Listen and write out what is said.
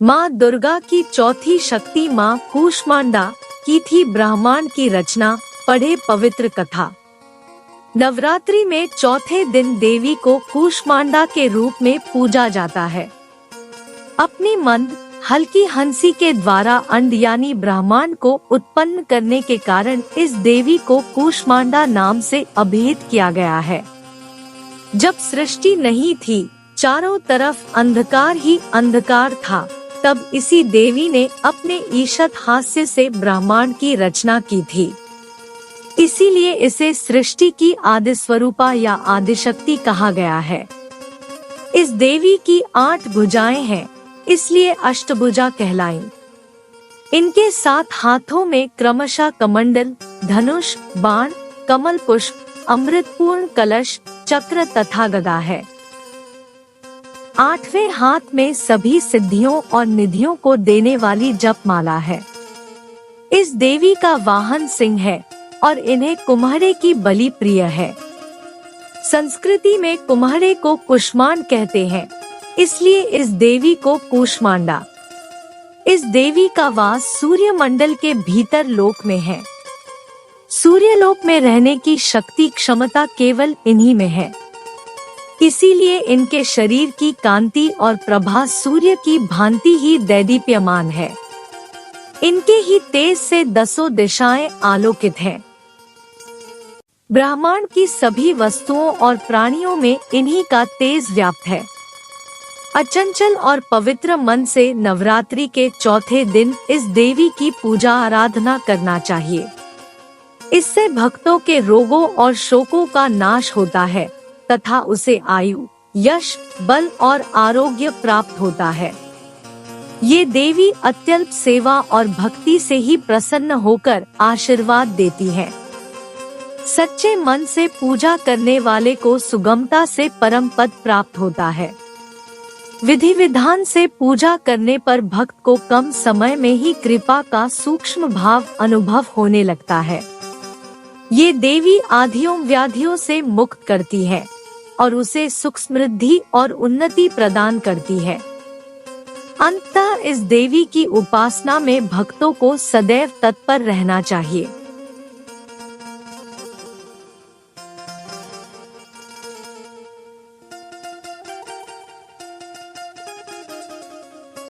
माँ दुर्गा की चौथी शक्ति माँ कूष्मांडा की थी ब्रह्मांड की रचना। पढ़े पवित्र कथा। नवरात्रि में चौथे दिन देवी को कूष्मांडा के रूप में पूजा जाता है। अपनी मंद हल्की हंसी के द्वारा अंड यानी ब्रह्मांड को उत्पन्न करने के कारण इस देवी को कूष्मांडा नाम से अभिहित किया गया है। जब सृष्टि नहीं थी, चारों तरफ अंधकार ही अंधकार था, तब इसी देवी ने अपने ईशत हास्य से ब्रह्मांड की रचना की थी। इसीलिए इसे सृष्टि की आदि स्वरूपा या आदिशक्ति कहा गया है। इस देवी की 8 भुजाएं हैं, इसलिए अष्टभुजा कहलाई। इनके 7 हाथों में क्रमशः कमंडल, धनुष, बाण, कमल पुष्प, अमृतपूर्ण कलश, चक्र तथा गदा है। 8वें हाथ में सभी सिद्धियों और निधियों को देने वाली जपमाला है। इस देवी का वाहन सिंह है और इन्हें कुम्हरे की बलि प्रिय है। संस्कृति में कुम्हरे को कुष्मांड कहते हैं, इसलिए इस देवी को कूष्मांडा। इस देवी का वास सूर्य मंडल के भीतर लोक में है। सूर्यलोक में रहने की शक्ति क्षमता केवल इन्हीं में है। इसीलिए इनके शरीर की कांति और प्रभा सूर्य की भांति ही दैदीप्यमान है। इनके ही तेज से 10 दिशाएं आलोकित हैं। ब्रह्मांड की सभी वस्तुओं और प्राणियों में इन्हीं का तेज व्याप्त है। अचंचल और पवित्र मन से नवरात्रि के चौथे दिन इस देवी की पूजा आराधना करना चाहिए। इससे भक्तों के रोगों और शोकों का नाश होता है तथा उसे आयु, यश, बल और आरोग्य प्राप्त होता है। ये देवी अत्यल्प सेवा और भक्ति से ही प्रसन्न होकर आशीर्वाद देती है। सच्चे मन से पूजा करने वाले को सुगमता से परम पद प्राप्त होता है। विधि विधान से पूजा करने पर भक्त को कम समय में ही कृपा का सूक्ष्म भाव अनुभव होने लगता है। ये देवी आधियों व्याधियों से मुक्त करती है और उसे सुख समृद्धि और उन्नति प्रदान करती है। अंततः इस देवी की उपासना में भक्तों को सदैव तत्पर रहना चाहिए।